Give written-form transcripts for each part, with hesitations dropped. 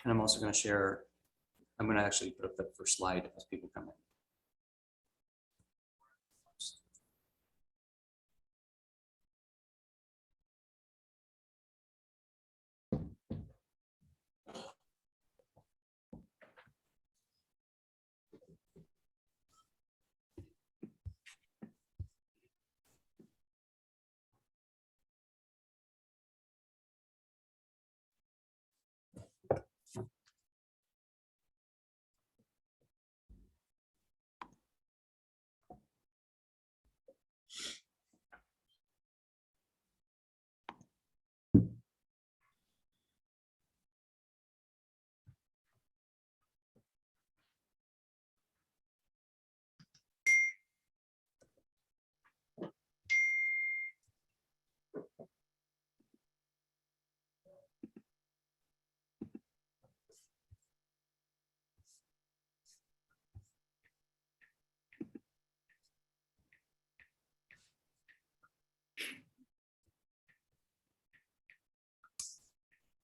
And I'm also going to share, I'm going to actually put up the first slide as people come in.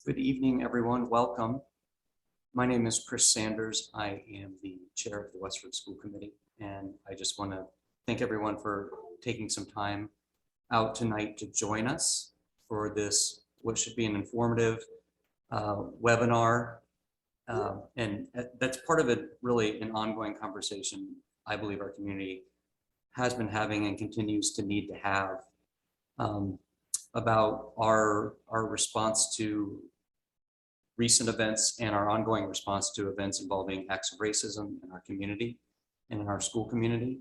Good evening, everyone. Welcome. My name is Chris Sanders. I am the chair of the Westford School Committee, and I just want to thank everyone for taking some time out tonight to join us for this, what should be an informative webinar. And that's part of it, really an ongoing conversation I believe our community has been having and continues to need to have about our response to recent events and our ongoing response to events involving acts of racism in our community and in our school community.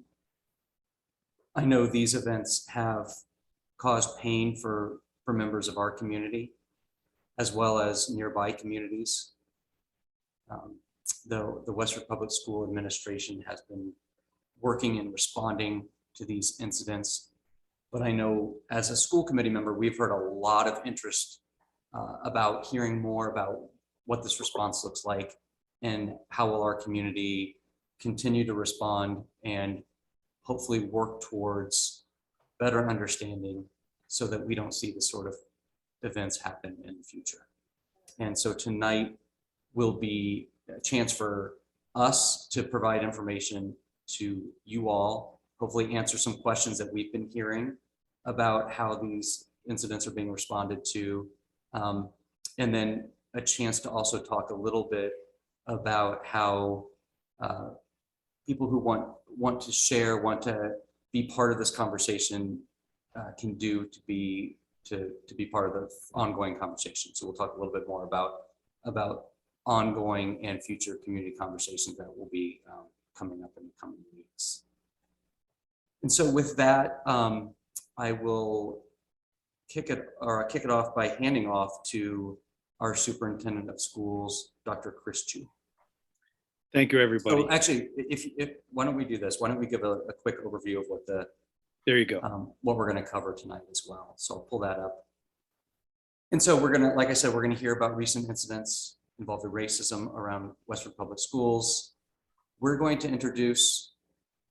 I know these events have caused pain for members of our community, as well as nearby communities. The Westford Public School Administration has been working and responding to these incidents, but I know as a school committee member, we've heard a lot of interest about hearing more about what this response looks like and how will our community continue to respond and hopefully work towards better understanding so that we don't see this sort of events happen in the future. And so tonight will be a chance for us to provide information to you all, hopefully answer some questions that we've been hearing about how these incidents are being responded to, and then a chance to also talk a little bit about how people who want to share, want to be part of this conversation can do to be part of the ongoing conversation. So we'll talk a little bit more about ongoing and future community conversations that will be coming up in the coming weeks. And so with that, I will kick it off by handing off to our Superintendent of Schools, Dr. Chris Chew. Thank you, everybody. So actually, if why don't we do this? Why don't we give a quick overview of what there you go. What we're going to cover tonight as well. So I'll pull that up. And so we're going to, like I said, we're going to hear about recent incidents involving racism around Westford Public Schools. We're going to introduce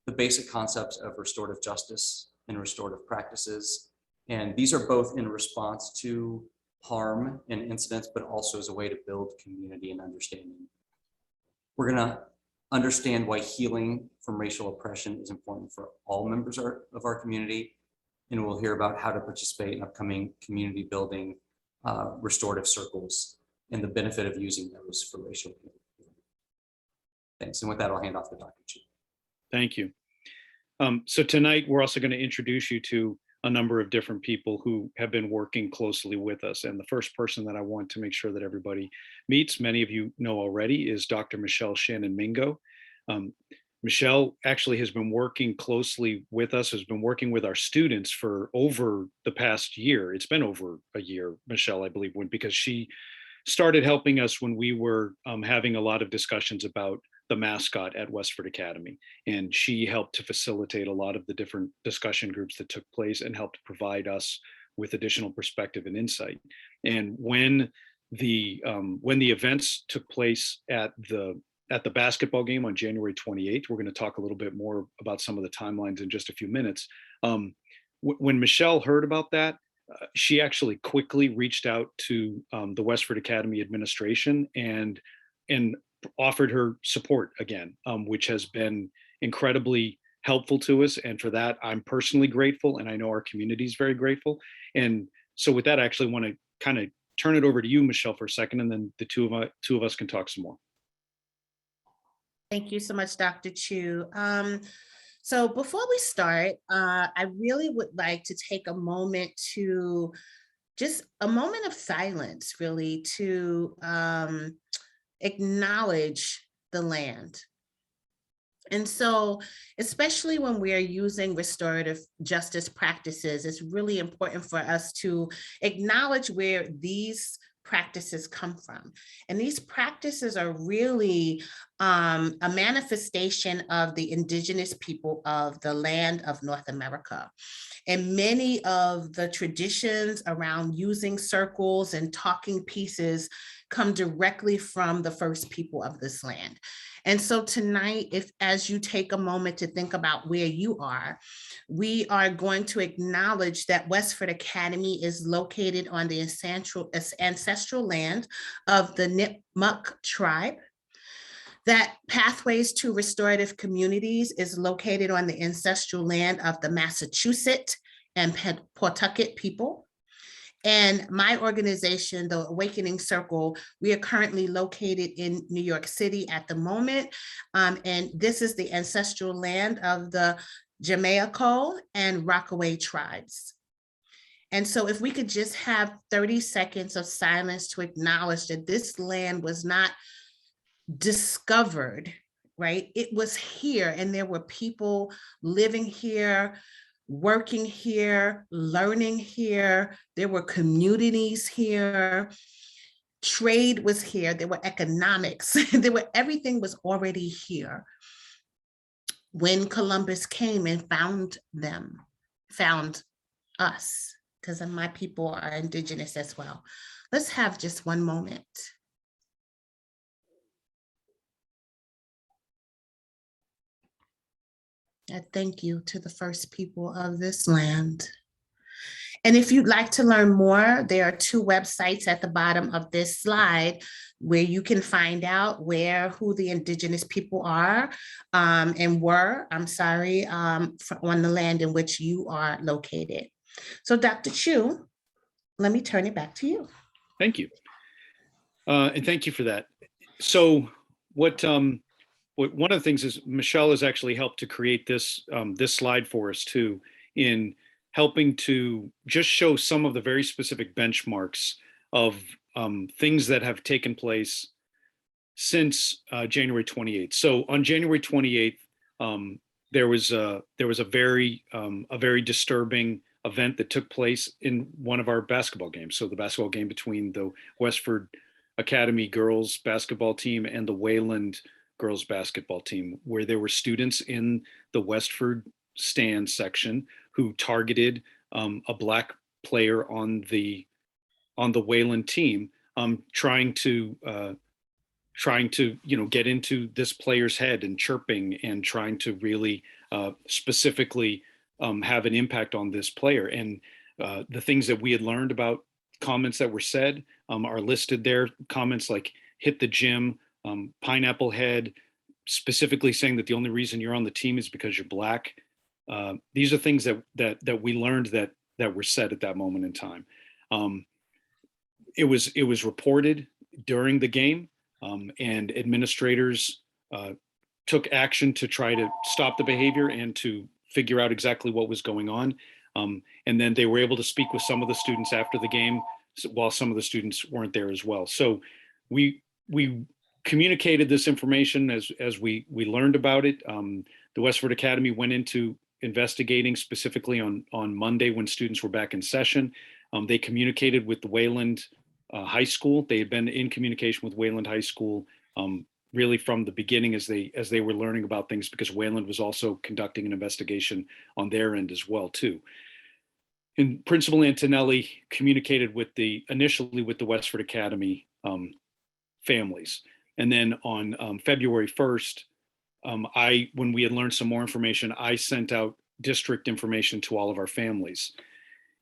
the basic concepts of restorative justice and restorative practices. And these are both in response to harm and incidents, but also as a way to build community and understanding. We're going to understand why healing from racial oppression is important for all members of our community. And we'll hear about how to participate in upcoming community building restorative circles and the benefit of using those for racial healing. Thanks. And with that, I'll hand off to Dr. Chew. Thank you. So tonight, we're also going to introduce you to a number of different people who have been working closely with us. And the first person that I want to make sure that everybody meets, many of you know already, is Dr. Michele Shannon-Mingo. Michele actually has been working closely with us, has been working with our students for over the past year. It's been over a year, Michele, I believe, because she started helping us when we were having a lot of discussions about the mascot at Westford Academy. And she helped to facilitate a lot of the different discussion groups that took place and helped provide us with additional perspective and insight. And when the events took place at the basketball game on January 28th, we're going to talk a little bit more about some of the timelines in just a few minutes. When Michele heard about that, she actually quickly reached out to the Westford Academy administration and offered her support again, which has been incredibly helpful to us. And for that, I'm personally grateful, and I know our community is very grateful. And so with that, I actually want to kind of turn it over to you, Michele, for a second, and then the two of us can talk some more. Thank you so much, Dr. Chew. So before we start, I really would like to take a moment to just a moment of silence, really, to acknowledge the land. And so, especially when we are using restorative justice practices, it's really important for us to acknowledge where these practices come from. And these practices are really a manifestation of the indigenous people of the land of North America. And many of the traditions around using circles and talking pieces come directly from the first people of this land. And so tonight, as you take a moment to think about where you are, we are going to acknowledge that Westford Academy is located on the ancestral land of the Nipmuc tribe, that Pathways to Restorative Communities is located on the ancestral land of the Massachusetts and Pawtucket people. And my organization, the Awakening Circle, we are currently located in New York City at the moment. And this is the ancestral land of the Jamaica and Rockaway tribes. And so if we could just have 30 seconds of silence to acknowledge that this land was not discovered, right? It was here, and there were people living here, working here, learning here. There were communities here. Trade was here. There were economics. Everything was already here when Columbus came and found us, because my people are indigenous as well. Let's have just one moment. I thank you to the first people of this land. And if you'd like to learn more, there are two websites at the bottom of this slide where you can find out who the indigenous people are and were, on the land in which you are located. So Dr. Chew, let me turn it back to you. Thank you. And thank you for that. So one of the things is Michele has actually helped to create this slide for us too, in helping to just show some of the very specific benchmarks of things that have taken place since January 28th. So on January 28th, there was a very disturbing event that took place in one of our basketball games. So the basketball game between the Westford Academy girls basketball team and the Wayland girls basketball team, where there were students in the Westford stand section who targeted a Black player on the Wayland team, trying to get into this player's head and chirping and trying to really specifically have an impact on this player. And the things that we had learned about comments that were said are listed there. Comments like "hit the gym," "pineapple head," specifically saying that the only reason you're on the team is because you're Black. These are things that we learned that were said at that moment in time. It was reported during the game, and administrators took action to try to stop the behavior and to figure out exactly what was going on. And then they were able to speak with some of the students after the game, while some of the students weren't there as well. So we communicated this information as we learned about it. The Westford Academy went into investigating specifically on Monday when students were back in session. They communicated with the Wayland High School. They had been in communication with Wayland High School really from the beginning as they were learning about things, because Wayland was also conducting an investigation on their end as well too. And Principal Antonelli communicated initially with the Westford Academy families. And then on February 1st, when we had learned some more information, I sent out district information to all of our families.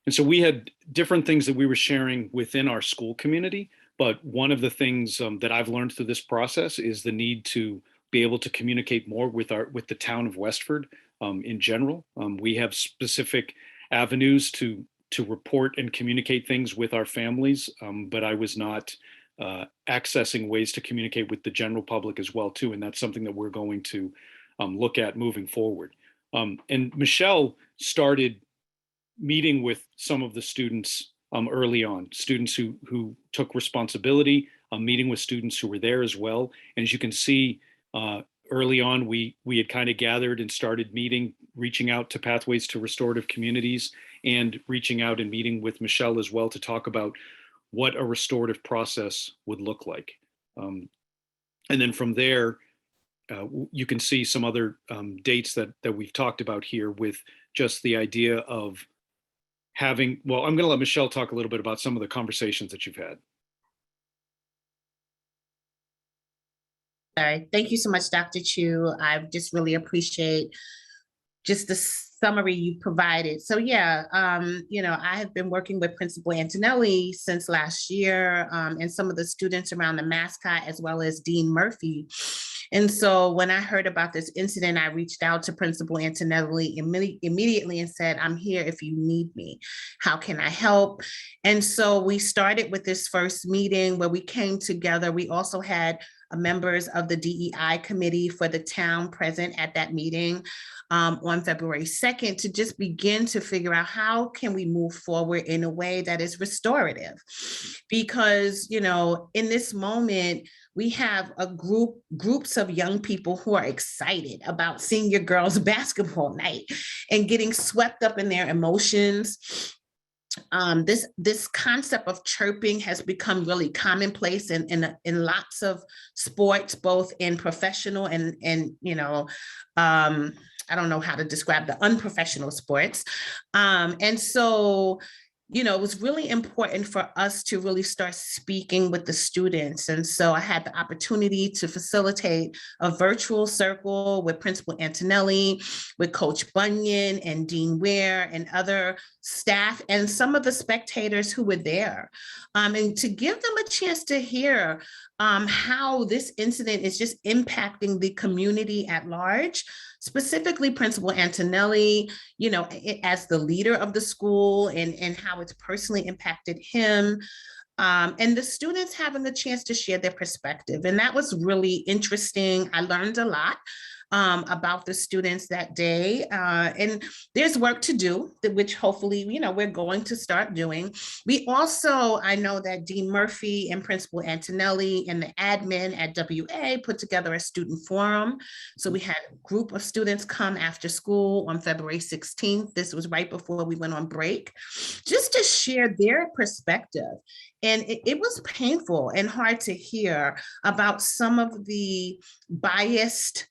And so we had different things that we were sharing within our school community. But one of the things that I've learned through this process is the need to be able to communicate more with the town of Westford in general. We have specific avenues to report and communicate things with our families, but I was not accessing ways to communicate with the general public as well too, and that's something that we're going to look at moving forward. And Michele started meeting with some of the students early on, students who took responsibility, meeting with students who were there as well. And as you can see, early on, we had kind of gathered and started meeting, reaching out to Pathways to Restorative Communities, and reaching out and meeting with Michele as well to talk about what a restorative process would look like. And then from there, you can see some other dates that we've talked about here with just the idea of having, well, I'm going to let Michele talk a little bit about some of the conversations that you've had. All right. Thank you so much, Dr. Chew. I just really appreciate just the summary you provided. So yeah, I have been working with Principal Antonelli since last year, and some of the students around the mascot, as well as Dean Murphy. And so when I heard about this incident, I reached out to Principal Antonelli immediately and said, I'm here if you need me. How can I help? And so we started with this first meeting where we came together. We also had members of the DEI committee for the town present at that meeting on February 2nd to just begin to figure out how can we move forward in a way that is restorative. Because, in this moment, we have groups of young people who are excited about senior girls basketball night and getting swept up in their emotions. This concept of chirping has become really commonplace in lots of sports, both in professional and I don't know how to describe the unprofessional sports. And so, it was really important for us to really start speaking with the students. And so I had the opportunity to facilitate a virtual circle with Principal Antonelli, with Coach Bunyan and Dean Ware and other staff and some of the spectators who were there, and to give them a chance to hear how this incident is just impacting the community at large, specifically Principal Antonelli, as the leader of the school and how it's personally impacted him. And the students having the chance to share their perspective. And that was really interesting. I learned a lot about the students that day. And there's work to do, which hopefully, we're going to start doing. We also, I know that Dean Murphy and Principal Antonelli and the admin at WA put together a student forum. So we had a group of students come after school on February 16th. This was right before we went on break, just to share their perspective. And it was painful and hard to hear about some of the biased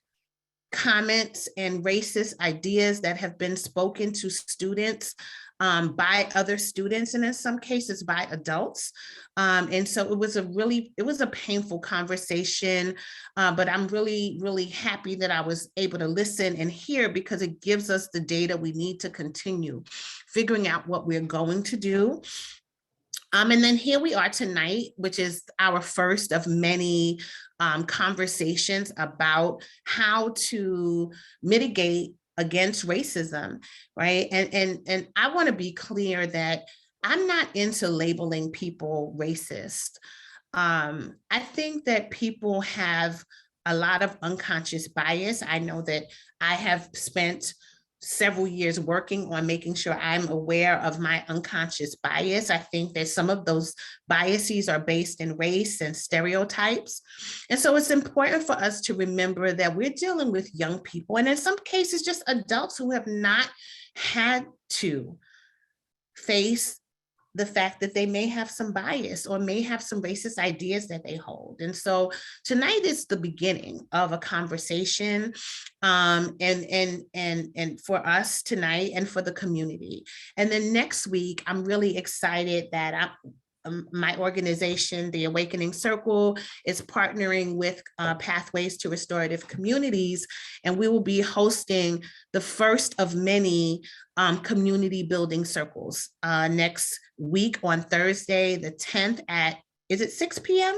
comments and racist ideas that have been spoken to students by other students, and in some cases by adults. And so it was a painful conversation, but I'm really, really happy that I was able to listen and hear, because it gives us the data we need to continue figuring out what we're going to do. And then here we are tonight, which is our first of many conversations about how to mitigate against racism, right? And I want to be clear that I'm not into labeling people racist. I think that people have a lot of unconscious bias. I know that I have spent several years working on making sure I'm aware of my unconscious bias. I think that some of those biases are based in race and stereotypes. And so it's important for us to remember that we're dealing with young people, and in some cases, just adults who have not had to face the fact that they may have some bias or may have some racist ideas that they hold. And so tonight is the beginning of a conversation, and for us tonight and for the community. And then next week, I'm really excited that my organization, the Awakening Circle, is partnering with Pathways to Restorative Communities, and we will be hosting the first of many community building circles next week on Thursday, the 10th at, is it 6 p.m.?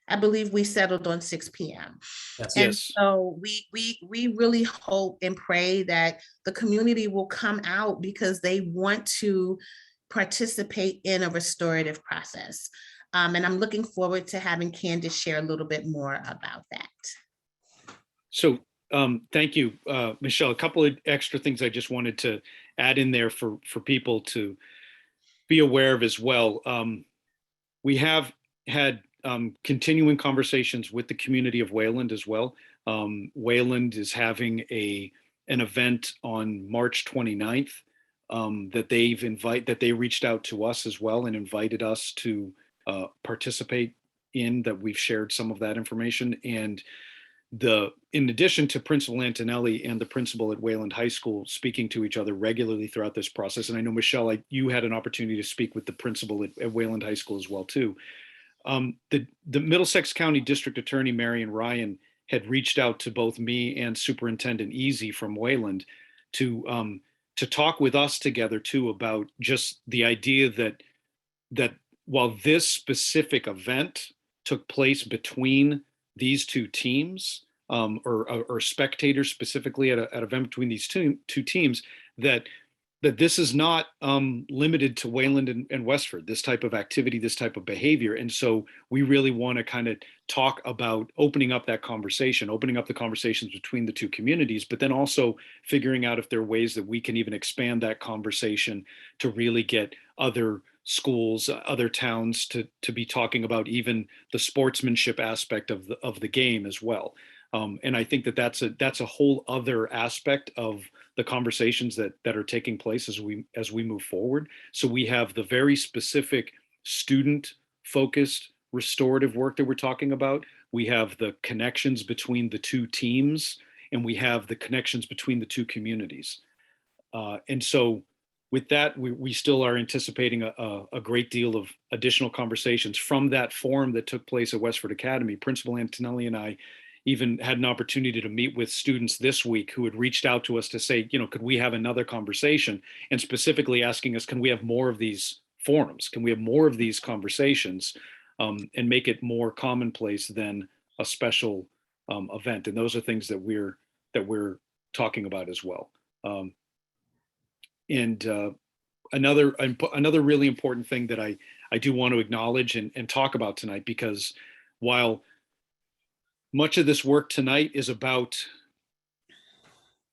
I believe we settled on 6 p.m. Yes. And Yes. so we really hope and pray that the community will come out because they want to participate in a restorative process. And I'm looking forward to having Candace share a little bit more about that. So thank you, Michele. A couple of extra things I just wanted to add in there for people to be aware of as well. We have had continuing conversations with the community of Wayland as well. Wayland is having an event on March 29th that they reached out to us as well and invited us to participate in, that we've shared some of that information. And in addition to Principal Antonelli and the principal at Wayland High School speaking to each other regularly throughout this process, and I know, Michele, you had an opportunity to speak with the principal at Wayland High School as well too. The Middlesex County District Attorney, Marion Ryan, had reached out to both me and Superintendent Easy from Wayland to talk with us together too about just the idea that while this specific event took place between these two teams, or spectators specifically at an event between these two teams, that this is not limited to Wayland and Westford, this type of activity, this type of behavior. And so we really want to kind of talk about opening up that conversation, opening up the conversations between the two communities, but then also figuring out if there are ways that we can even expand that conversation to really get other schools, other towns to be talking about even the sportsmanship aspect of the game as well. And I think that's a whole other aspect of the conversations that are taking place as we move forward. So we have the very specific student focused restorative work that we're talking about. We have the connections between the two teams, and we have the connections between the two communities. And so with that, we still are anticipating a great deal of additional conversations from that forum that took place at Westford Academy. Principal Antonelli and I even had an opportunity to meet with students this week who had reached out to us to say, could we have another conversation, and specifically asking us, can we have more of these forums? Can we have more of these conversations, and make it more commonplace than a special event? And those are things that we're talking about as well. And another really important thing that I do want to acknowledge and talk about tonight, because while much of this work tonight is about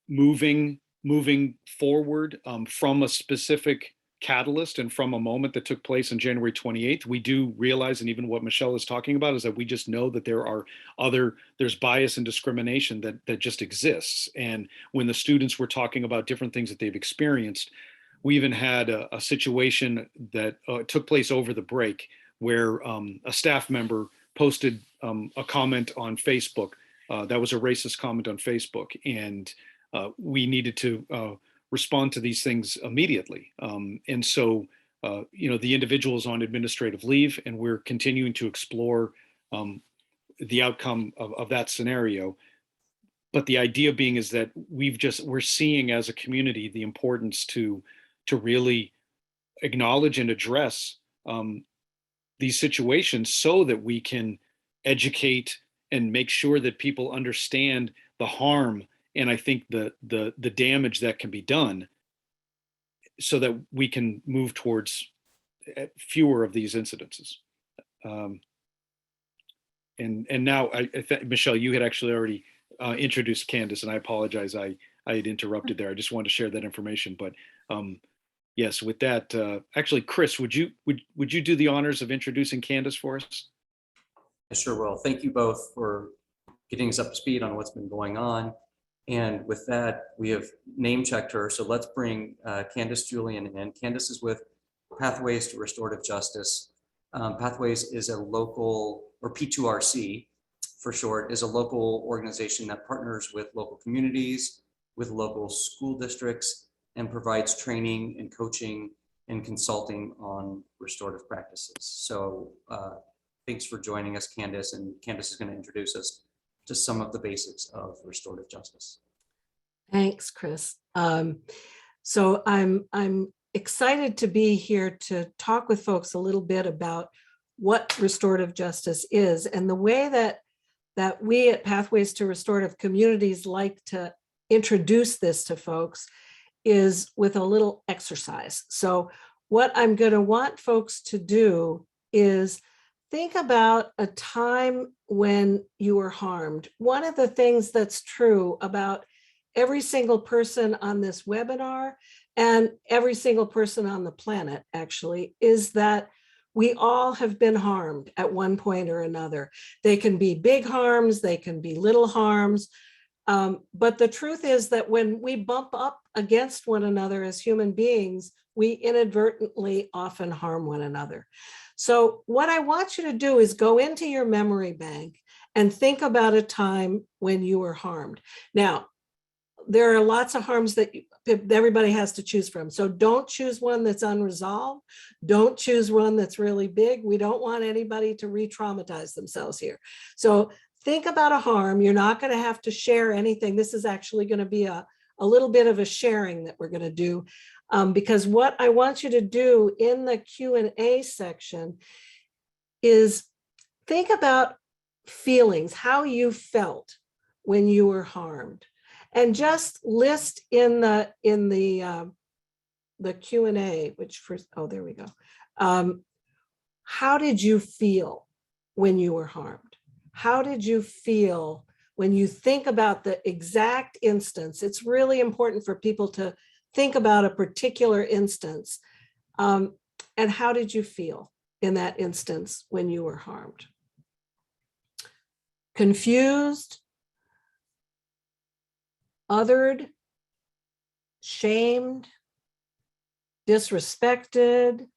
moving forward from a specific catalyst and from a moment that took place on January 28th, we do realize, and even what Michele is talking about, is that we just know that there's bias and discrimination that just exists. And when the students were talking about different things that they've experienced, we even had a situation that took place over the break where a staff member posted a comment on Facebook that was a racist comment on Facebook, and we needed to respond to these things immediately. And so, the individual is on administrative leave, and we're continuing to explore the outcome of that scenario. But the idea being is that we're seeing as a community the importance to really acknowledge and address these situations so that we can educate and make sure that people understand the harm, and I think the damage that can be done, so that we can move towards fewer of these incidences. And now, Michele, you had actually already introduced Candace, and I apologize, I had interrupted there. I just wanted to share that information. But yes, with that, actually, Chris, would you do the honors of introducing Candace for us? I sure will. Thank you both for getting us up to speed on what's been going on. And with that, we have name checked her. So let's bring Candace Julian in. Candace is with Pathways to Restorative Justice. Pathways is a local, or P2RC for short, is a local organization that partners with local communities, with local school districts, and provides training and coaching in consulting on restorative practices. So thanks for joining us, Candace, and Candace is going to introduce us to some of the basics of restorative justice. Thanks, Chris. So I'm excited to be here to talk with folks a little bit about what restorative justice is, and the way that we at Pathways to Restorative Communities like to introduce this to folks is with a little exercise. So what I'm going to want folks to do is think about a time when you were harmed. One of the things that's true about every single person on this webinar and every single person on the planet actually is that we all have been harmed at one point or another. They can be big harms, they can be little harms. But the truth is that when we bump up against one another as human beings, we inadvertently often harm one another. So what I want you to do is go into your memory bank and think about a time when you were harmed. Now, there are lots of harms that everybody has to choose from. So don't choose one that's unresolved. Don't choose one that's really big. We don't want anybody to re-traumatize themselves here. So think about a harm. You're not going to have to share anything. This is actually going to be a little bit of a sharing that we're going to do, because what I want you to do in the Q&A section is think about feelings, how you felt when you were harmed, and just list in the Q&A, which first, oh, there we go. How did you feel when you were harmed? How did you feel when you think about the exact instance? It's really important for people to think about a particular instance. And how did you feel in that instance when you were harmed? Confused, othered, shamed, disrespected,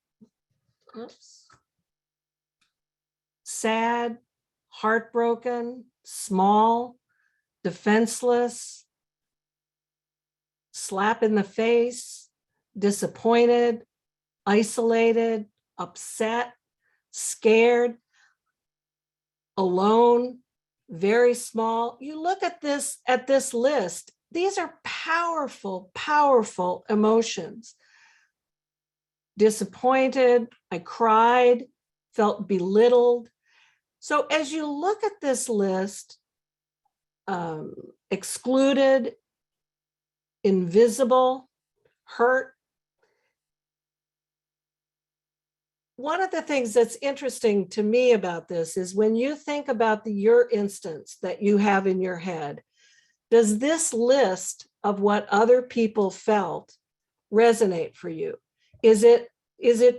sad, heartbroken, small, defenseless, slap in the face, disappointed, isolated, upset, scared, alone, very small. You look at this list, these are powerful, powerful emotions. Disappointed, I cried, felt belittled. So as you look at this list, excluded, invisible, hurt. One of the things that's interesting to me about this is when you think about your instance that you have in your head, does this list of what other people felt resonate for you? Is it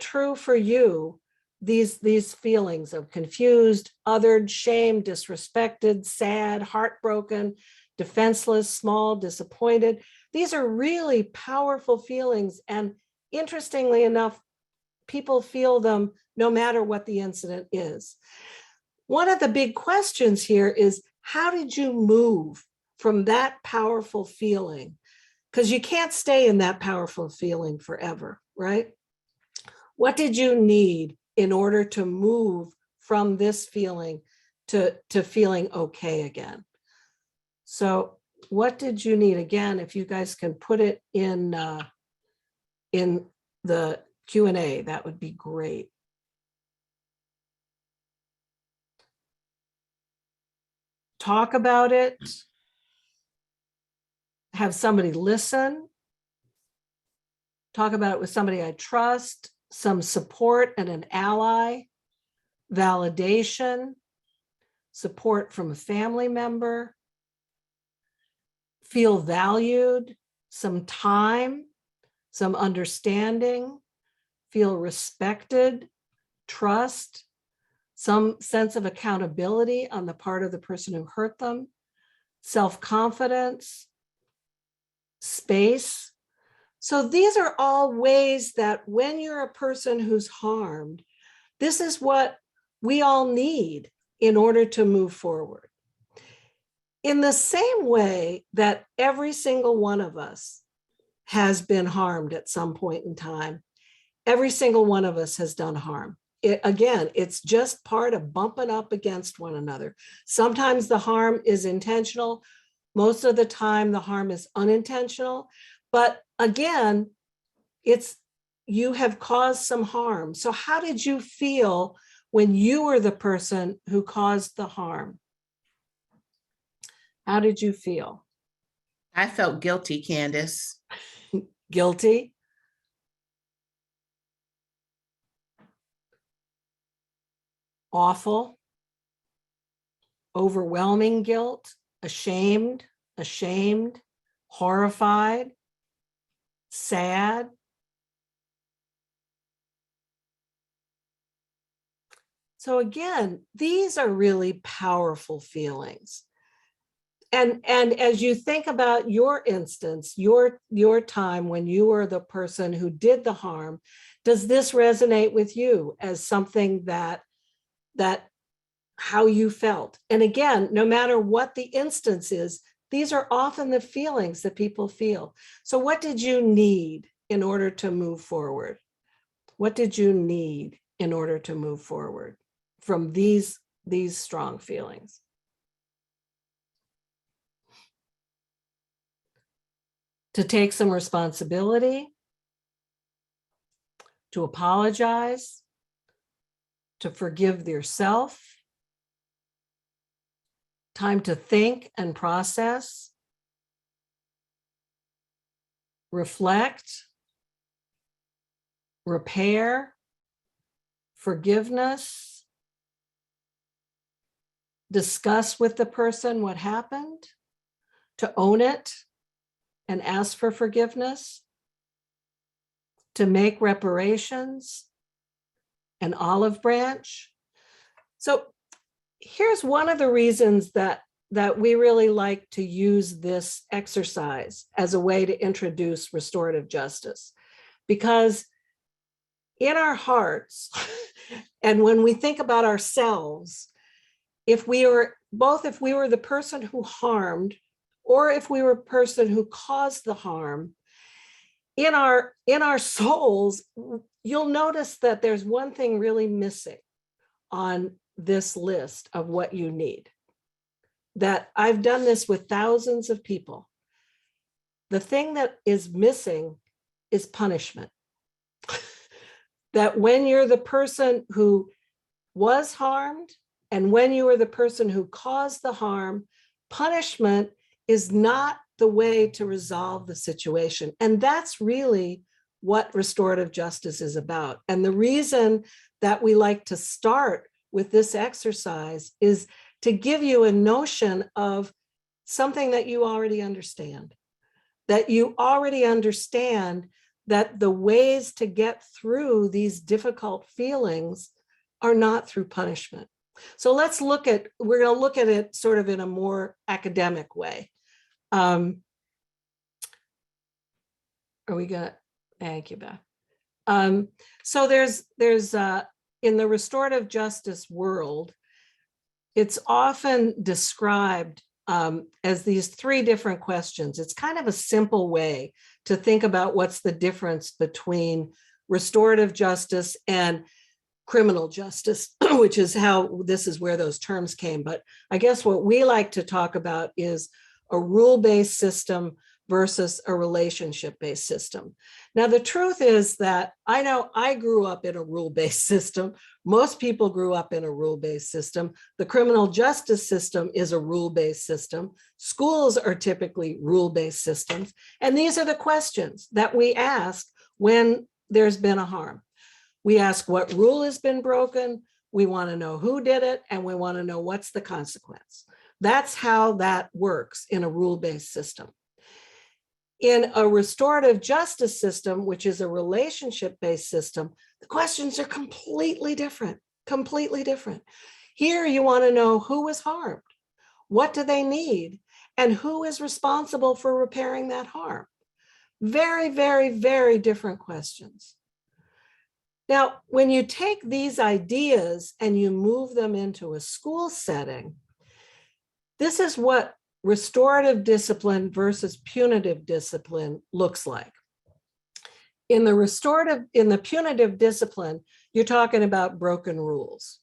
true for you? These feelings of confused, othered, shamed, disrespected, sad, heartbroken, defenseless, small, disappointed. These are really powerful feelings. And interestingly enough, people feel them no matter what the incident is. One of the big questions here is, how did you move from that powerful feeling? Because you can't stay in that powerful feeling forever, right? What did you need in order to move from this feeling to feeling okay again? So what did you need? Again, if you guys can put it in the Q&A, that would be great. Talk about it. Have somebody listen. Talk about it with somebody I trust. Some support and an ally, validation, support from a family member, feel valued, some time, some understanding, feel respected, trust, some sense of accountability on the part of the person who hurt them, self-confidence, space. So these are all ways that when you're a person who's harmed, this is what we all need in order to move forward. In the same way that every single one of us has been harmed at some point in time, every single one of us has done harm. Again, it's just part of bumping up against one another. Sometimes the harm is intentional. Most of the time, the harm is unintentional. But again, you have caused some harm. So how did you feel when you were the person who caused the harm? How did you feel? I felt guilty, Candace. Guilty? Awful? Overwhelming guilt? Ashamed? Horrified? Sad? So again, these are really powerful feelings. And as you think about your instance, your time when you were the person who did the harm, does this resonate with you as something that how you felt? And again, no matter what the instance is, these are often the feelings that people feel. So what did you need in order to move forward? What did you need in order to move forward from these strong feelings? To take some responsibility, to apologize, to forgive yourself, time to think and process, reflect, repair, forgiveness, discuss with the person what happened, to own it and ask for forgiveness, to make reparations, an olive branch. So here's one of the reasons that we really like to use this exercise as a way to introduce restorative justice, because in our hearts, and when we think about ourselves, if we were the person who harmed, or if we were a person who caused the harm, in our souls, you'll notice that there's one thing really missing on this list of what you need. That I've done this with thousands of people. The thing that is missing is punishment. That when you're the person who was harmed and when you are the person who caused the harm, punishment is not the way to resolve the situation. And that's really what restorative justice is about. And the reason that we like to start with this exercise is to give you a notion of something that you already understand, that you already understand that the ways to get through these difficult feelings are not through punishment. So we're going to look at it sort of in a more academic way. Are we going to, thank you, Beth. So there's in the restorative justice world, it's often described as these three different questions. It's kind of a simple way to think about what's the difference between restorative justice and criminal justice, which is this is where those terms came. But I guess what we like to talk about is a rule-based system versus a relationship-based system. Now, the truth is that I know I grew up in a rule-based system. Most people grew up in a rule-based system. The criminal justice system is a rule-based system. Schools are typically rule-based systems. And these are the questions that we ask when there's been a harm. We ask what rule has been broken. We want to know who did it, and we want to know what's the consequence. That's how that works in a rule-based system. In a restorative justice system, which is a relationship-based system, the questions are completely different, completely different. Here, you want to know who was harmed, what do they need, and who is responsible for repairing that harm. Very, very, very different questions. Now, when you take these ideas and you move them into a school setting, this is what restorative discipline versus punitive discipline looks like. In the punitive discipline, you're talking about broken rules.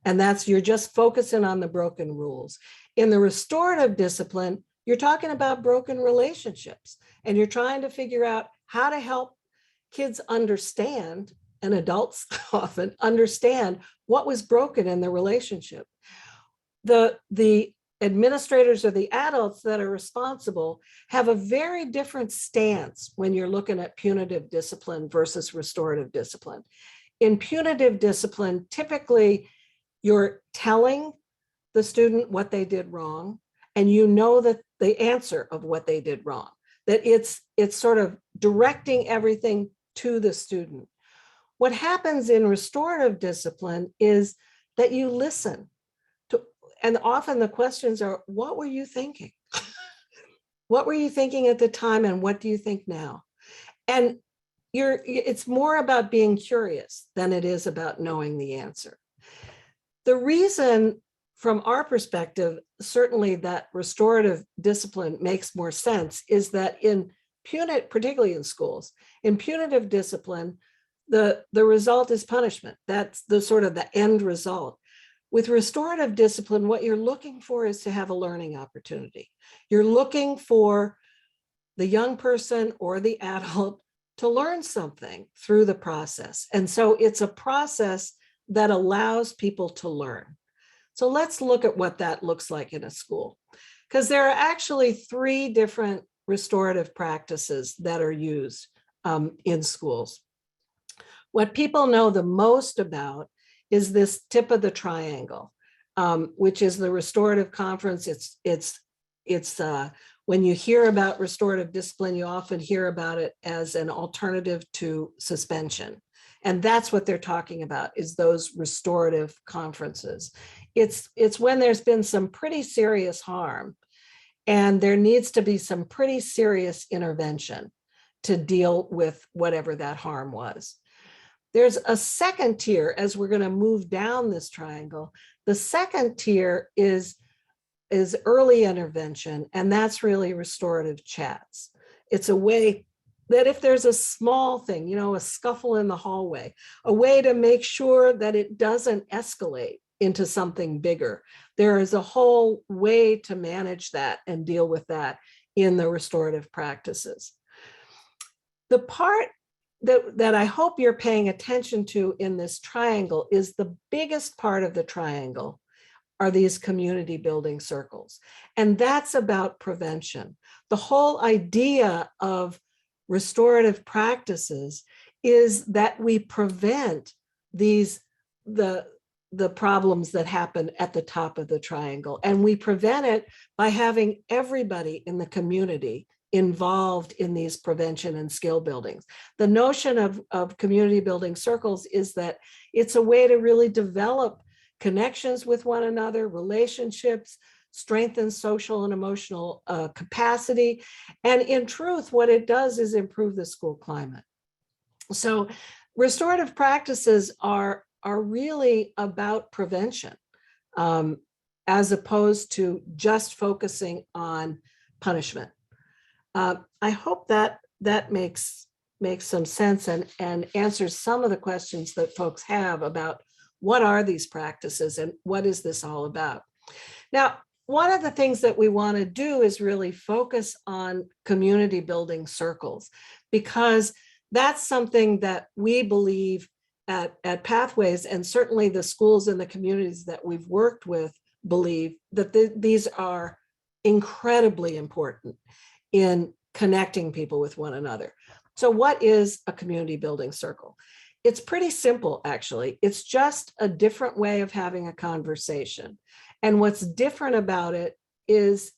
And you're just focusing on the broken rules. In the restorative discipline, you're talking about broken relationships, and you're trying to figure out how to help kids understand, and adults often understand, what was broken in the relationship. The administrators or the adults that are responsible have a very different stance when you're looking at punitive discipline versus restorative discipline. In punitive discipline, typically you're telling the student what they did wrong, and you know that the answer of what they did wrong, that it's sort of directing everything to the student. What happens in restorative discipline is that you listen to, and often the questions are, what were you thinking? What were you thinking at the time, and what do you think now? And it's more about being curious than it is about knowing the answer. The reason, from our perspective, certainly that restorative discipline makes more sense is that in punitive, particularly in schools, in punitive discipline, the result is punishment. That's the sort of the end result. With restorative discipline, what you're looking for is to have a learning opportunity. You're looking for the young person or the adult to learn something through the process. And so it's a process that allows people to learn. So let's look at what that looks like in a school, because there are actually 3 different restorative practices that are used in schools. What people know the most about is this tip of the triangle, which is the restorative conference. It's when you hear about restorative discipline, you often hear about it as an alternative to suspension. And that's what they're talking about, is those restorative conferences. It's when there's been some pretty serious harm, and there needs to be some pretty serious intervention to deal with whatever that harm was. There's a second tier as we're going to move down this triangle. The second tier is early intervention, and that's really restorative chats. It's a way that if there's a small thing, a scuffle in the hallway, a way to make sure that it doesn't escalate into something bigger. There is a whole way to manage that and deal with that in the restorative practices. The part that I hope you're paying attention to in this triangle is the biggest part of the triangle are these community building circles. And that's about prevention. The whole idea of restorative practices is that we prevent the problems that happen at the top of the triangle. And we prevent it by having everybody in the community involved in these prevention and skill buildings. The notion of community building circles is that it's a way to really develop connections with one another, relationships, strengthen social and emotional capacity. And in truth, what it does is improve the school climate. So restorative practices are really about prevention, as opposed to just focusing on punishment. I hope that makes some sense and answers some of the questions that folks have about what are these practices and what is this all about. Now, one of the things that we want to do is really focus on community building circles, because that's something that we believe at Pathways, and certainly the schools and the communities that we've worked with believe that these are incredibly important in connecting people with one another. So what is a community building circle? It's pretty simple, actually. It's just a different way of having a conversation. And what's different about it is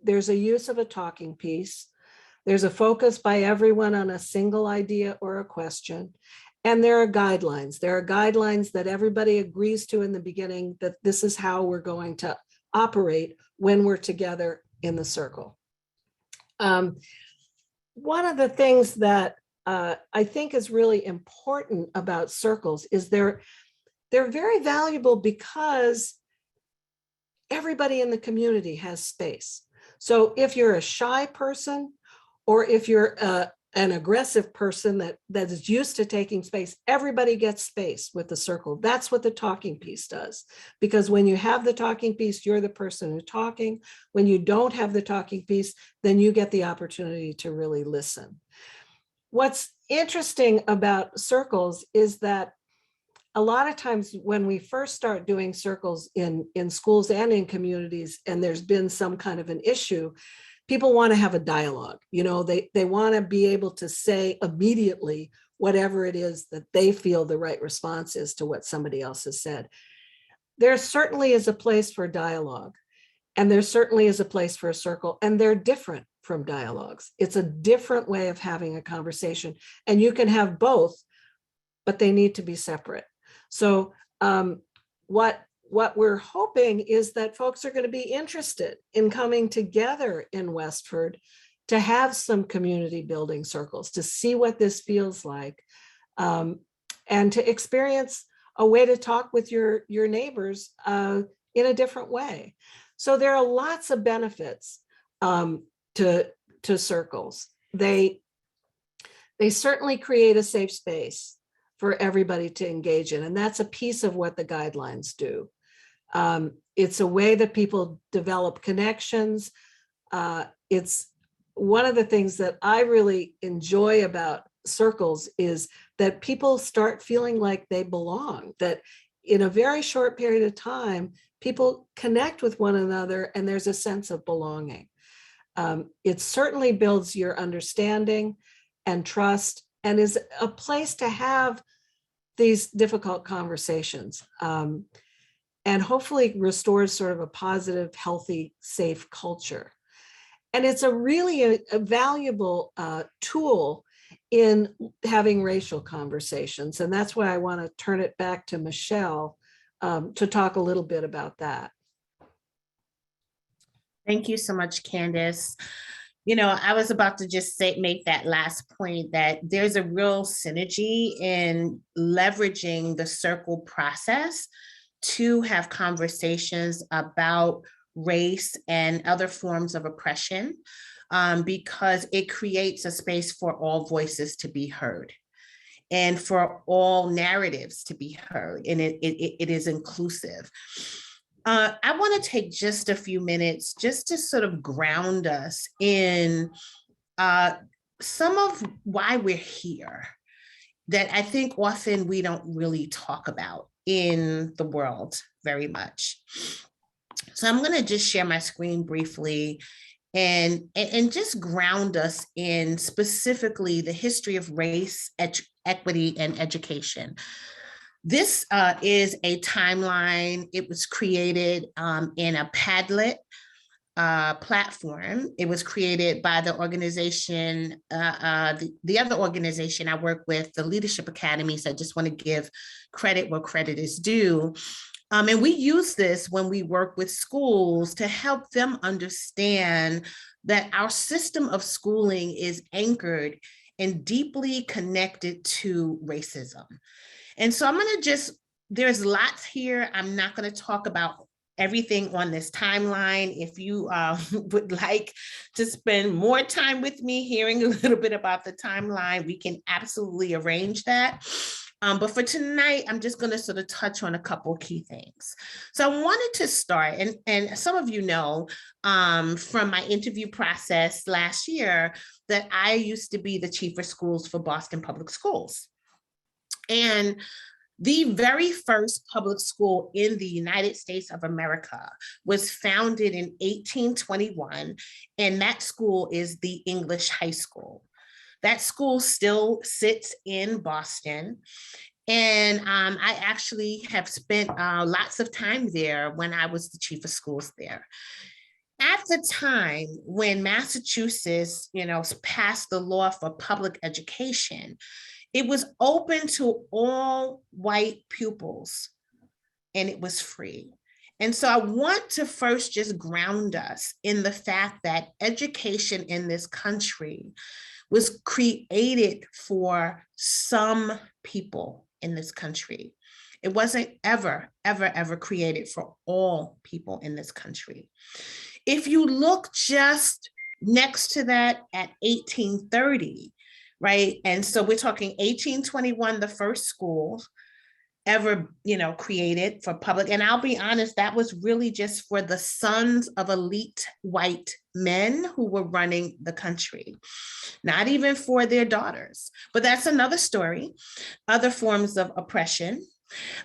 there's a use of a talking piece. There's a focus by everyone on a single idea or a question. And there are guidelines. There are guidelines that everybody agrees to in the beginning, that this is how we're going to operate when we're together in the circle. One of the things that I think is really important about circles is they're very valuable because everybody in the community has space. So if you're a shy person, or if you're an aggressive person that is used to taking space, everybody gets space with the circle. That's what the talking piece does. Because when you have the talking piece, you're the person who's talking. When you don't have the talking piece, then you get the opportunity to really listen. What's interesting about circles is that a lot of times when we first start doing circles in schools and in communities, and there's been some kind of an issue, people want to have a dialogue. You know, they want to be able to say immediately whatever it is that they feel the right response is to what somebody else has said. There certainly is a place for dialogue, and there certainly is a place for a circle, and they're different from dialogues. It's a different way of having a conversation, and you can have both, but they need to be separate. So what we're hoping is that folks are going to be interested in coming together in Westford to have some community building circles, to see what this feels like, and to experience a way to talk with your neighbors in a different way. So there are lots of benefits to circles. They certainly create a safe space for everybody to engage in, and that's a piece of what the guidelines do. It's a way that people develop connections. It's one of the things that I really enjoy about circles is that people start feeling like they belong, that in a very short period of time, people connect with one another and there's a sense of belonging. It certainly builds your understanding and trust and is a place to have these difficult conversations. And hopefully restores sort of a positive, healthy, safe culture. And it's a really a valuable tool in having racial conversations. And that's why I want to turn it back to Michele to talk a little bit about that. Thank you so much, Candace. You know, I was about to just make that last point that there's a real synergy in leveraging the circle process to have conversations about race and other forms of oppression, because it creates a space for all voices to be heard and for all narratives to be heard, and it is inclusive. I want to take just a few minutes just to sort of ground us in some of why we're here that I think often we don't really talk about in the world very much. So I'm going to just share my screen briefly and just ground us in specifically the history of race, equity, and education. This is a timeline. It was created in a Padlet platform. It was created by the organization, the other organization I work with, the Leadership Academy. So I just want to give credit where credit is due. And we use this when we work with schools to help them understand that our system of schooling is anchored and deeply connected to racism. And so I'm going to just, there's lots here. I'm not going to talk about everything on this timeline. If you would like to spend more time with me hearing a little bit about the timeline, we can absolutely arrange that. But for tonight, I'm just going to sort of touch on a couple of key things. So I wanted to start, and some of you know from my interview process last year that I used to be the chief of schools for Boston Public Schools. And the very first public school in the United States of America was founded in 1821, and that school is the English High School. That school still sits in Boston, and I actually have spent lots of time there when I was the chief of schools there. At the time when Massachusetts, passed the law for public education, it was open to all white pupils, and it was free. And so I want to first just ground us in the fact that education in this country was created for some people in this country. It wasn't ever created for all people in this country. If you look just next to that at 1830, right? And so we're talking 1821, the first school ever, created for public. And I'll be honest, that was really just for the sons of elite white men who were running the country, not even for their daughters. But that's another story, other forms of oppression.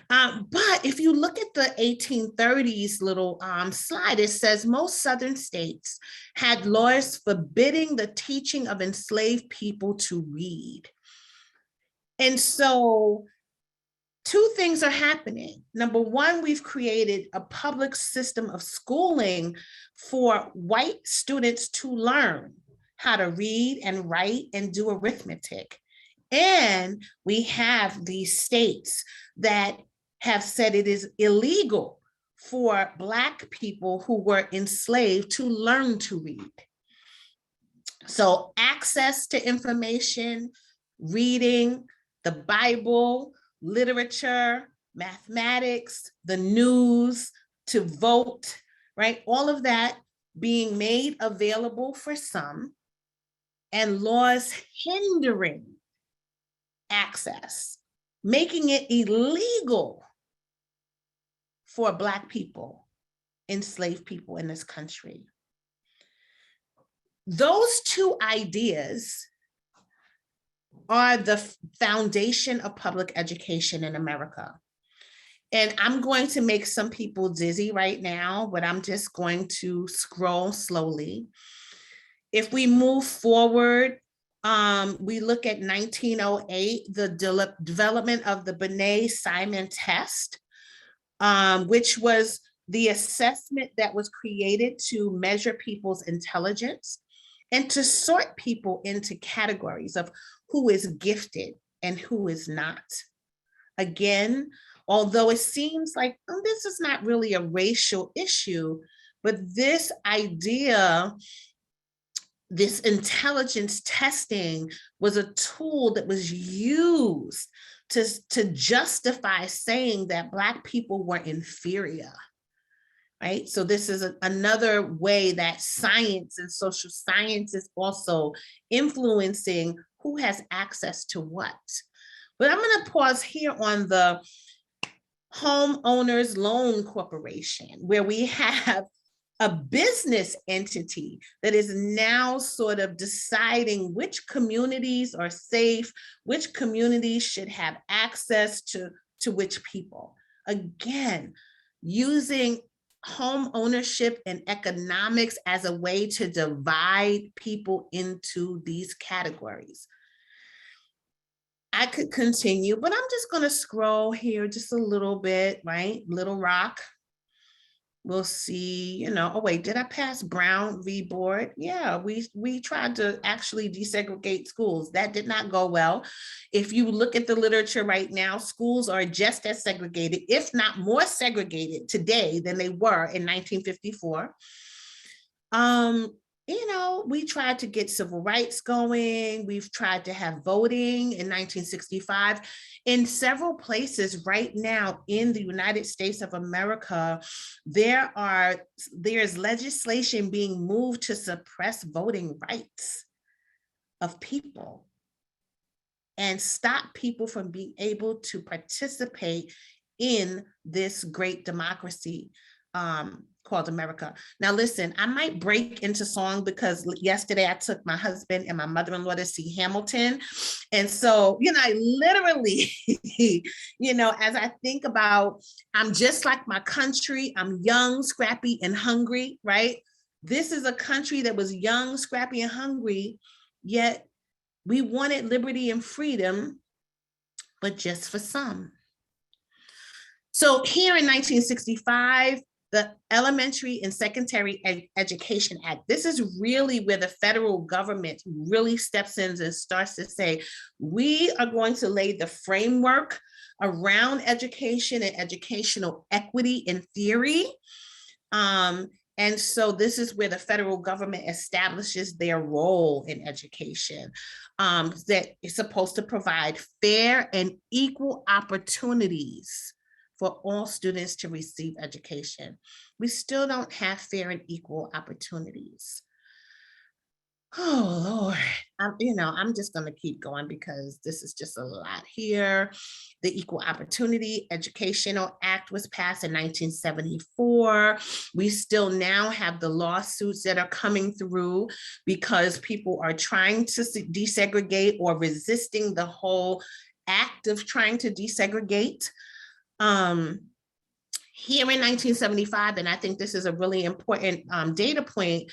But if you look at the 1830s little slide, it says most Southern states had laws forbidding the teaching of enslaved people to read. And so two things are happening. Number one, we've created a public system of schooling for white students to learn how to read and write and do arithmetic. And we have these states that have said it is illegal for Black people who were enslaved to learn to read. So access to information, reading, the Bible, literature, mathematics, the news, to vote, right? All of that being made available for some, and laws hindering access, making it illegal for Black people, enslaved people in this country. Those two ideas are the foundation of public education in America. And I'm going to make some people dizzy right now, but I'm just going to scroll slowly. If we move forward, we look at 1908, the development of the Binet-Simon test, which was the assessment that was created to measure people's intelligence and to sort people into categories of who is gifted and who is not. Again, although it seems like this is not really a racial issue, but this idea, this intelligence testing was a tool that was used to justify saying that Black people were inferior, right? So this is another way that science and social science is also influencing who has access to what. But I'm going to pause here on the Homeowners Loan Corporation, where we have a business entity that is now sort of deciding which communities are safe, which communities should have access to which people. Again, using home ownership and economics as a way to divide people into these categories. I could continue, but I'm just going to scroll here just a little bit, right? Little Rock. We'll see, oh wait, did I pass Brown v. Board? Yeah, we tried to actually desegregate schools. That did not go well. If you look at the literature right now, schools are just as segregated, if not more segregated today than they were in 1954. We tried to get civil rights going. We've tried to have voting in 1965. In several places right now in the United States of America, there's legislation being moved to suppress voting rights of people and stop people from being able to participate in this great democracy called America. Now listen, I might break into song because yesterday I took my husband and my mother-in-law to see Hamilton. And so, I literally, as I think about, I'm just like my country, I'm young, scrappy, and hungry, right? This is a country that was young, scrappy, and hungry, yet we wanted liberty and freedom, but just for some. So here in 1965, the Elementary and Secondary Education Act, this is really where the federal government really steps in and starts to say, we are going to lay the framework around education and educational equity in theory. And so this is where the federal government establishes their role in education, that is supposed to provide fair and equal opportunities for all students to receive education. We still don't have fair and equal opportunities. Oh, Lord. I'm just going to keep going because this is just a lot here. The Equal Opportunity Educational Act was passed in 1974. We still now have the lawsuits that are coming through because people are trying to desegregate or resisting the whole act of trying to desegregate. Here in 1975, and I think this is a really important data point,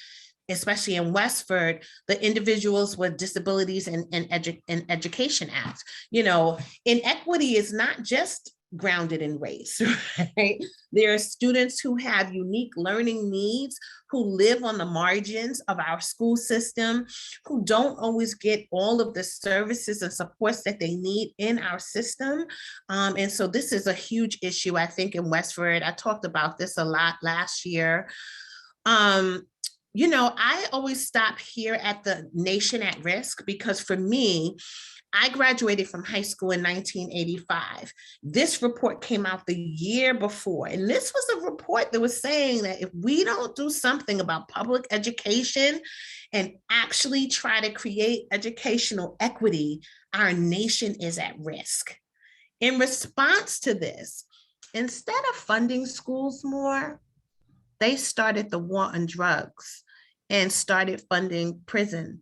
especially in Westford, the Individuals with Disabilities and Education Act. Inequity is not just grounded in race, right? There are students who have unique learning needs, who live on the margins of our school system, who don't always get all of the services and supports that they need in our system. And so this is a huge issue, I think, in Westford. I talked about this a lot last year. I always stop here at the nation at risk because for me, I graduated from high school in 1985. This report came out the year before, and this was a report that was saying that if we don't do something about public education and actually try to create educational equity, our nation is at risk. In response to this, instead of funding schools more, they started the war on drugs and started funding prisons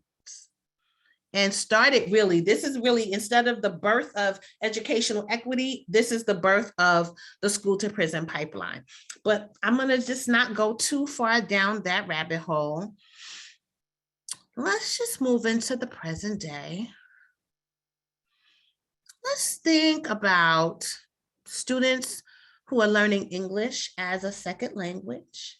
and started this is really, instead of the birth of educational equity, this is the birth of the school to prison pipeline. But I'm gonna just not go too far down that rabbit hole. Let's just move into the present day. Let's think about students who are learning English as a second language.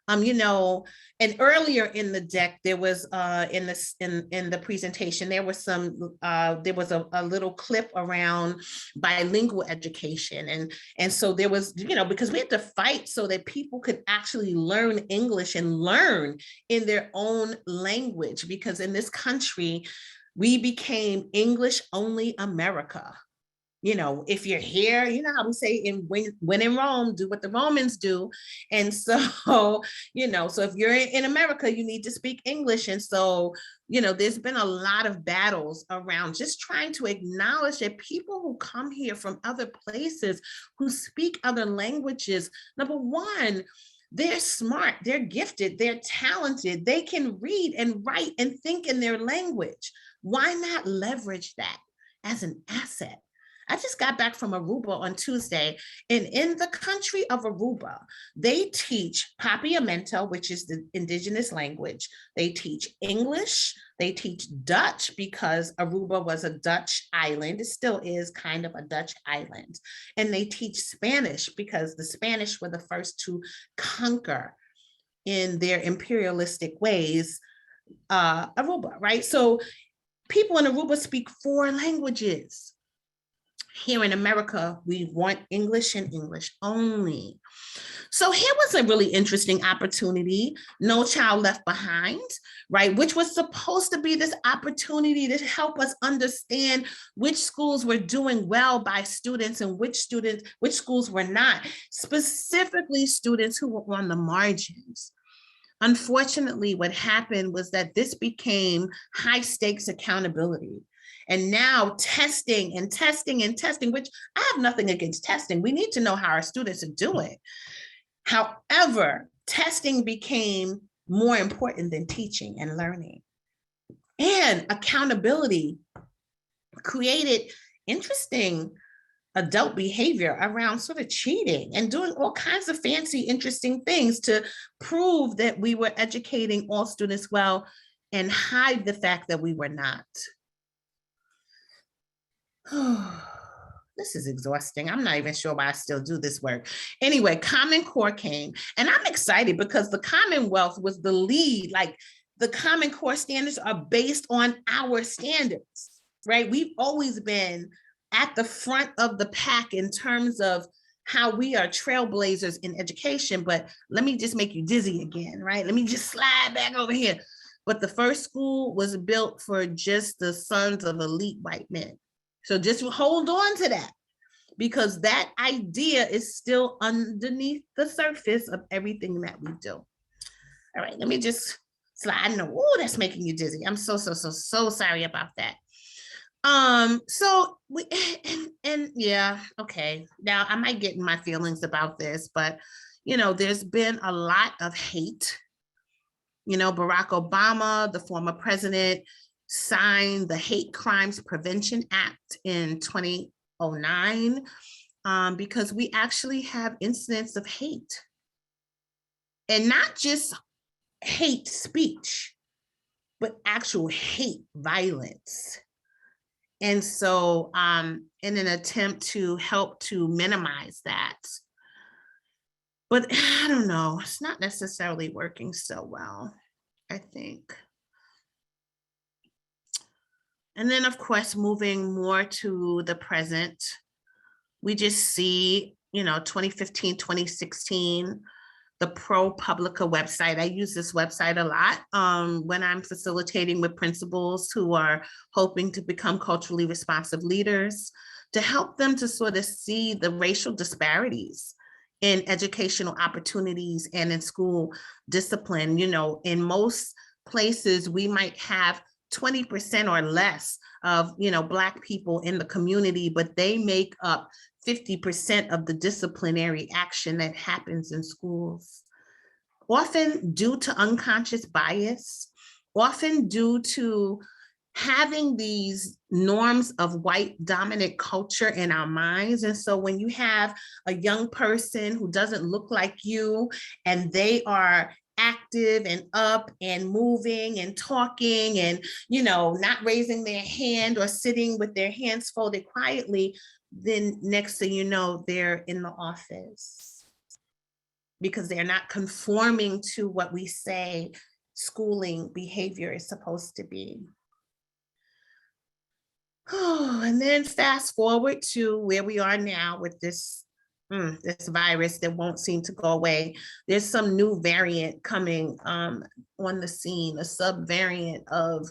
And earlier in the deck, there was in the presentation, there was a little clip around bilingual education. And so there was, because we had to fight so that people could actually learn English and learn in their own language, because in this country, we became English only America. If you're here, how we say when in Rome, do what the Romans do. And so, so if you're in America, you need to speak English. And so, there's been a lot of battles around just trying to acknowledge that people who come here from other places, who speak other languages, number one, they're smart, they're gifted, they're talented, they can read and write and think in their language. Why not leverage that as an asset? I just got back from Aruba on Tuesday, and in the country of Aruba, they teach Papiamento, which is the indigenous language. They teach English, they teach Dutch, because Aruba was a Dutch island. It still is kind of a Dutch island. And they teach Spanish because the Spanish were the first to conquer in their imperialistic ways, Aruba, right? So people in Aruba speak 4 languages. Here in America, we want English and English only. So here was a really interesting opportunity, No Child Left Behind, right? Which was supposed to be this opportunity to help us understand which schools were doing well by students and which schools were not, specifically students who were on the margins. Unfortunately, what happened was that this became high stakes accountability. And now testing, which I have nothing against testing. We need to know how our students are doing. However, testing became more important than teaching and learning. And accountability created interesting adult behavior around sort of cheating and doing all kinds of fancy, interesting things to prove that we were educating all students well and hide the fact that we were not. This is exhausting. I'm not even sure why I still do this work. Anyway, Common Core came, and I'm excited because the Commonwealth was the lead. Like, the Common Core standards are based on our standards, right? We've always been at the front of the pack in terms of how we are trailblazers in education. But let me just make you dizzy again, right? Let me just slide back over here. But the first school was built for just the sons of elite white men. So just hold on to that, because that idea is still underneath the surface of everything that we do. All right, let me just sliding. Oh, that's making you dizzy. I'm so sorry about that. So we, and yeah, okay. Now I might get in my feelings about this, but you know, there's been a lot of hate. You know, Barack Obama, the former president, signed the Hate Crimes Prevention Act in 2009 because we actually have incidents of hate. And not just hate speech, but actual hate violence. And so in an attempt to help to minimize that, but I don't know, it's not necessarily working so well, I think. And then of course, moving more to the present, we just see, you know, 2015, 2016, the ProPublica website. I use this website a lot when I'm facilitating with principals who are hoping to become culturally responsive leaders, to help them to sort of see the racial disparities in educational opportunities and in school discipline. You know, in most places, we might have 20% or less of, you know, Black people in the community, but they make up 50% of the disciplinary action that happens in schools, often due to unconscious bias, often due to having these norms of white dominant culture in our minds. And so when you have a young person who doesn't look like you and they are active and up and moving and talking and, you know, not raising their hand or sitting with their hands folded quietly, then next thing you know, they're in the office because they're not conforming to what we say schooling behavior is supposed to be. Oh, and then fast forward to where we are now with this virus that won't seem to go away. There's some new variant coming on the scene, a subvariant of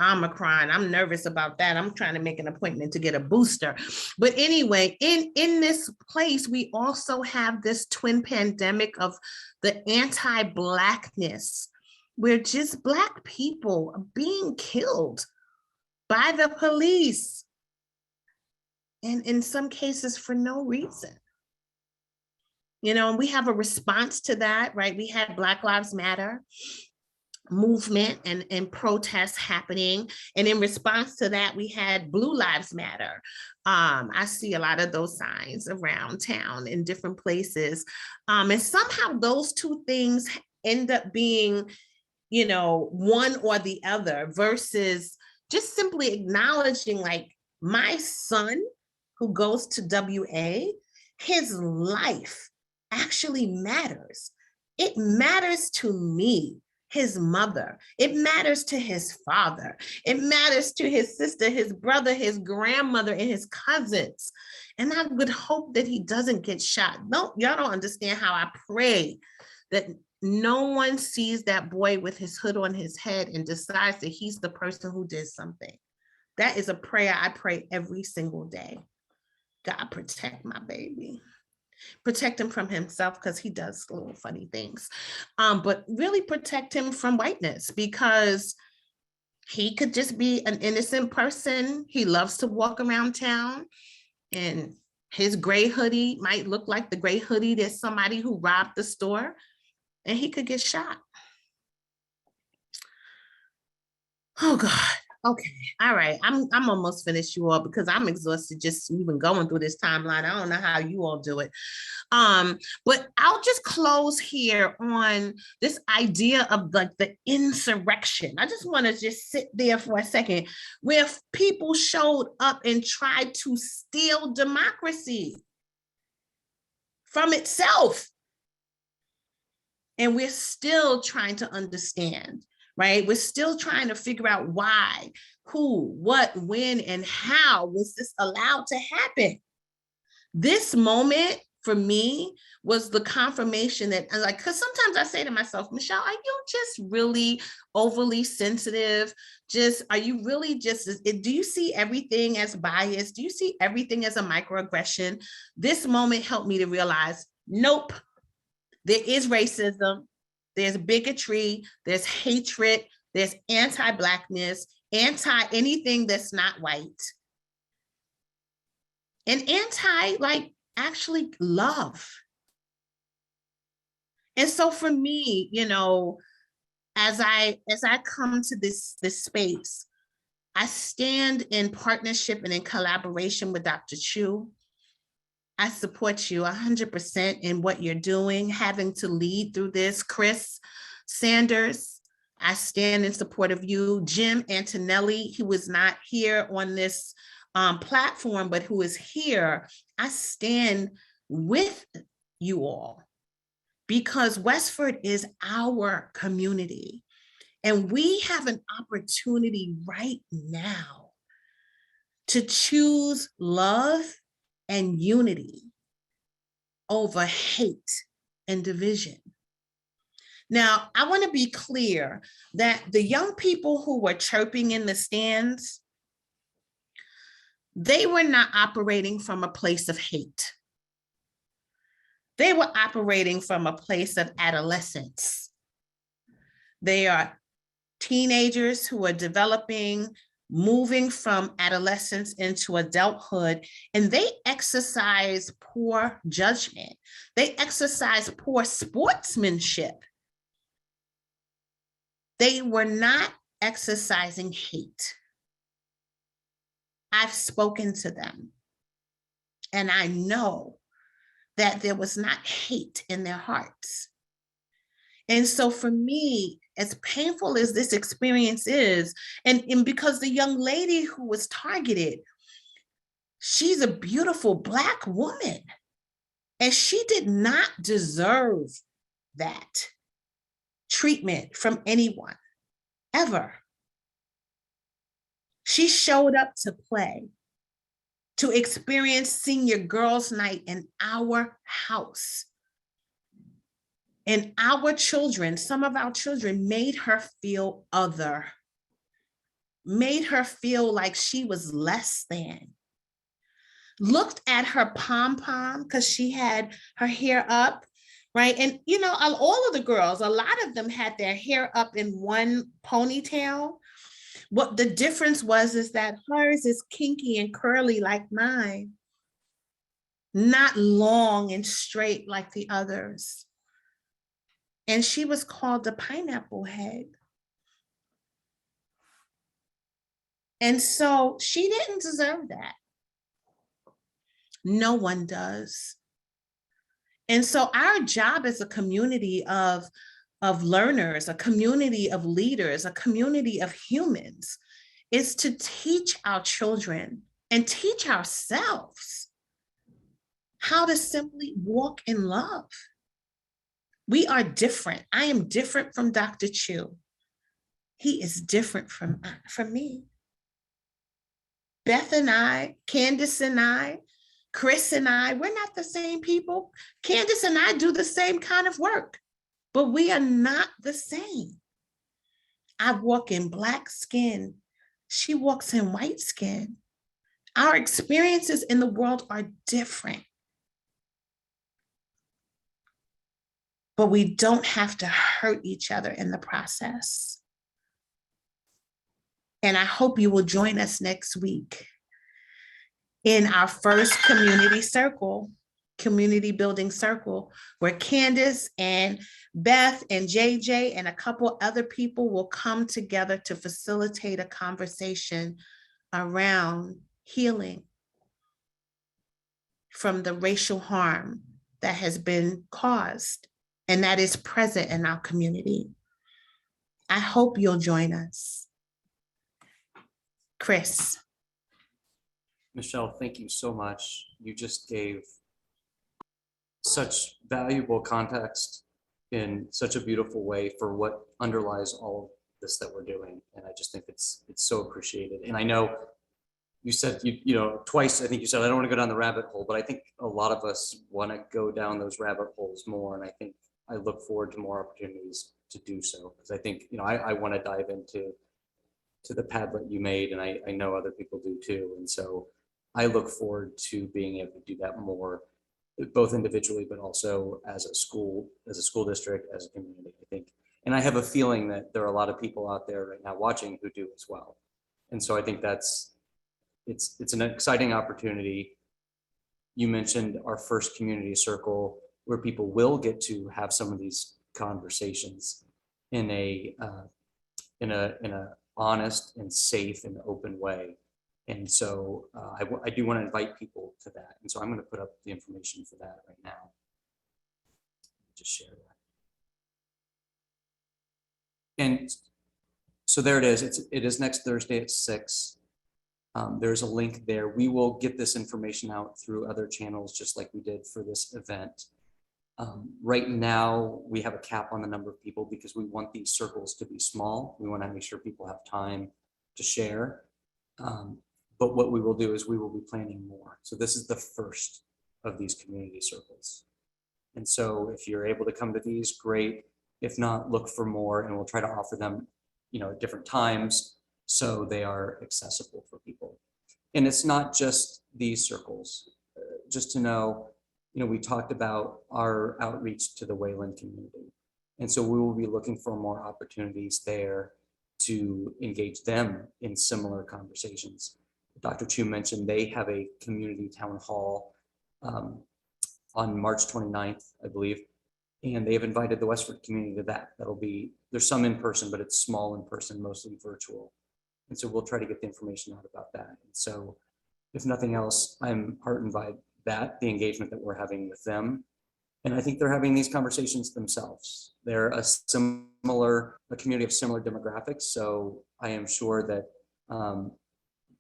Omicron. I'm nervous about that. I'm trying to make an appointment to get a booster. But anyway, in this place, we also have this twin pandemic of the anti-Blackness, where just Black people are being killed by the police, and in some cases for no reason. You know, and we have a response to that, right? We had Black Lives Matter movement and protests happening. And in response to that, we had Blue Lives Matter. I see a lot of those signs around town in different places. And somehow those two things end up being, you know, one or the other versus just simply acknowledging, like, my son who goes to WA, his life actually matters. It matters to me, his mother. It matters to his father. It matters to his sister, his brother, his grandmother, and his cousins. And I would hope that he doesn't get shot. No, y'all don't understand how I pray that no one sees that boy with his hood on his head and decides that he's the person who did something. That is a prayer I pray every single day. God, protect my baby. Protect him from himself, because he does little funny things. But really protect him from whiteness, because he could just be an innocent person. He loves to walk around town, and his gray hoodie might look like the gray hoodie that somebody who robbed the store, and he could get shot. Oh God. Okay. All right. I'm almost finished, you all, because I'm exhausted just even going through this timeline. I don't know how you all do it. But I'll just close here on this idea of like the insurrection. I just want to just sit there for a second, where people showed up and tried to steal democracy from itself. And we're still trying to understand, right? We're still trying to figure out why, who, what, when, and how was this allowed to happen? This moment for me was the confirmation that, like, because sometimes I say to myself, Michele, are you just really overly sensitive? Are you really just, do you see everything as bias? Do you see everything as a microaggression? This moment helped me to realize, nope, there is racism. there's bigotry, there's hatred, there's anti-Blackness, anti-anything that's not white, and anti, like, actually love. And so for me, you know, as I come to this space, I stand in partnership and in collaboration with Dr. Chew. I support you 100% in what you're doing, having to lead through this. Chris Sanders, I stand in support of you. Jim Antonelli, who is not here on this platform, but who is here, I stand with you all because Westford is our community. And we have an opportunity right now to choose love and unity over hate and division. Now, I want to be clear that the young people who were chirping in the stands, they were not operating from a place of hate. They were operating from a place of adolescence. They are teenagers who are developing, moving from adolescence into adulthood, and they exercise poor judgment. They exercise poor sportsmanship. They were not exercising hate. I've spoken to them, and I know that there was not hate in their hearts. And so for me, as painful as this experience is, and because the young lady who was targeted, she's a beautiful Black woman, and she did not deserve that treatment from anyone, ever. She showed up to play, to experience senior girls' night in our house. And our children, some of our children, made her feel other, made her feel like she was less than. Looked at her pom-pom because she had her hair up, right? And, you know, all of the girls, a lot of them had their hair up in one ponytail. What the difference was is that hers is kinky and curly like mine, not long and straight like the others. And she was called the pineapple head. And so she didn't deserve that. No one does. And so our job as a community of learners, a community of leaders, a community of humans, is to teach our children and teach ourselves how to simply walk in love. We are different. I am different from Dr. Chew. He is different from me. Beth and I, Candace and I, Chris and I, we're not the same people. Candace and I do the same kind of work, but we are not the same. I walk in Black skin. She walks in white skin. Our experiences in the world are different. But we don't have to hurt each other in the process. And I hope you will join us next week in our first community circle, community building circle, where Candace and Beth and JJ and a couple other people will come together to facilitate a conversation around healing from the racial harm that has been caused and that is present in our community. I hope you'll join us. Chris. Michele, thank you so much. You just gave such valuable context in such a beautiful way for what underlies all of this that we're doing. And I just think it's so appreciated. And I know you said, you know, twice, I think you said, I don't want to go down the rabbit hole, but I think a lot of us want to go down those rabbit holes more. And I think I look forward to more opportunities to do so. Because I think, you know, I want to dive into the Padlet you made, and I know other people do too. And so I look forward to being able to do that more both individually, but also as a school district, as a community, I think. And I have a feeling that there are a lot of people out there right now watching who do as well. And so I think it's an exciting opportunity. You mentioned our first community circle where people will get to have some of these conversations in a honest and safe and open way. And so I do want to invite people to that. And so I'm going to put up the information for that right now. Just share that. And so there it is. It is next Thursday at 6. There's a link there. We will get this information out through other channels, just like we did for this event. Right now, we have a cap on the number of people because we want these circles to be small. We want to make sure people have time to share. But what we will do is we will be planning more. So this is the first of these community circles. And so if you're able to come to these, great. If not, look for more, and we'll try to offer them, at different times so they are accessible for people. And it's not just these circles. Just to know, we talked about our outreach to the Wayland community. And so we will be looking for more opportunities there to engage them in similar conversations. Dr. Chew mentioned they have a community town hall on March 29th, I believe. And they have invited the Westford community to that. There's some in person, but it's small in person, mostly virtual. And so we'll try to get the information out about that. And so if nothing else, I'm heartened by that, the engagement that we're having with them. And I think they're having these conversations themselves. They're a community of similar demographics. So I am sure that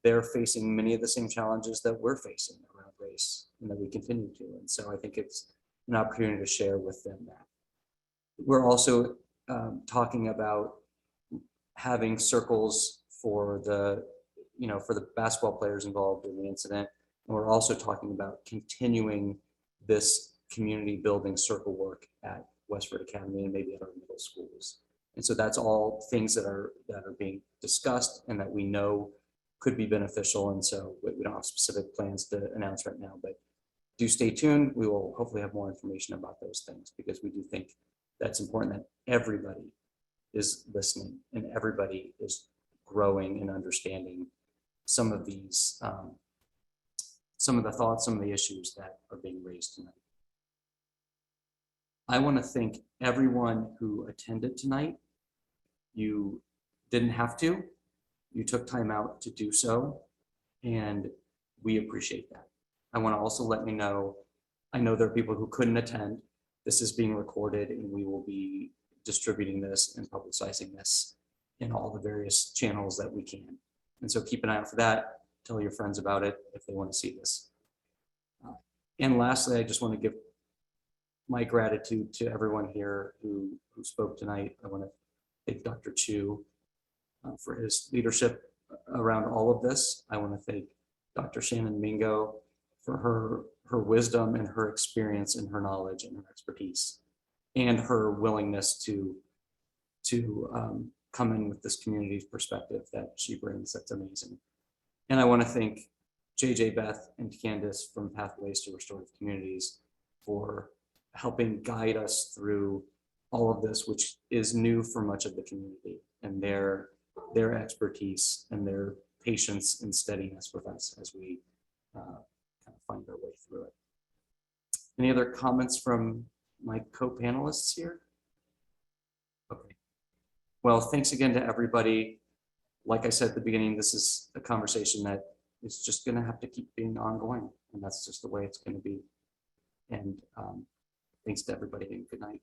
they're facing many of the same challenges that we're facing around race and that we continue to. And so I think it's an opportunity to share with them that. We're also talking about having circles for the basketball players involved in the incident. And we're also talking about continuing this community building circle work at Westford Academy and maybe at our middle schools. And so that's all things that are being discussed and that we know could be beneficial. And so we don't have specific plans to announce right now, but do stay tuned. We will hopefully have more information about those things because we do think that's important that everybody is listening and everybody is growing and understanding some of these, some of the thoughts, some of the issues that are being raised tonight. I want to thank everyone who attended tonight. You didn't have to. You took time out to do so, and we appreciate that. I want to also let me know, I know there are people who couldn't attend. This is being recorded, and we will be distributing this and publicizing this in all the various channels that we can. And so keep an eye out for that. Tell your friends about it if they want to see this. And lastly, I just want to give my gratitude to everyone here who spoke tonight. I want to thank Dr. Chew for his leadership around all of this. I want to thank Dr. Shannon-Mingo for her wisdom and her experience and her knowledge and her expertise and her willingness to come in with this community's perspective that she brings. That's amazing. And I want to thank JJ, Beth, and Candace from Pathways to Restorative Communities for helping guide us through all of this, which is new for much of the community, and their expertise and their patience and steadiness with us as we kind of find our way through it. Any other comments from my co-panelists here? Okay. Well, thanks again to everybody. Like I said at the beginning, this is a conversation that is just going to have to keep being ongoing, and that's just the way it's going to be. And thanks to everybody, and good night.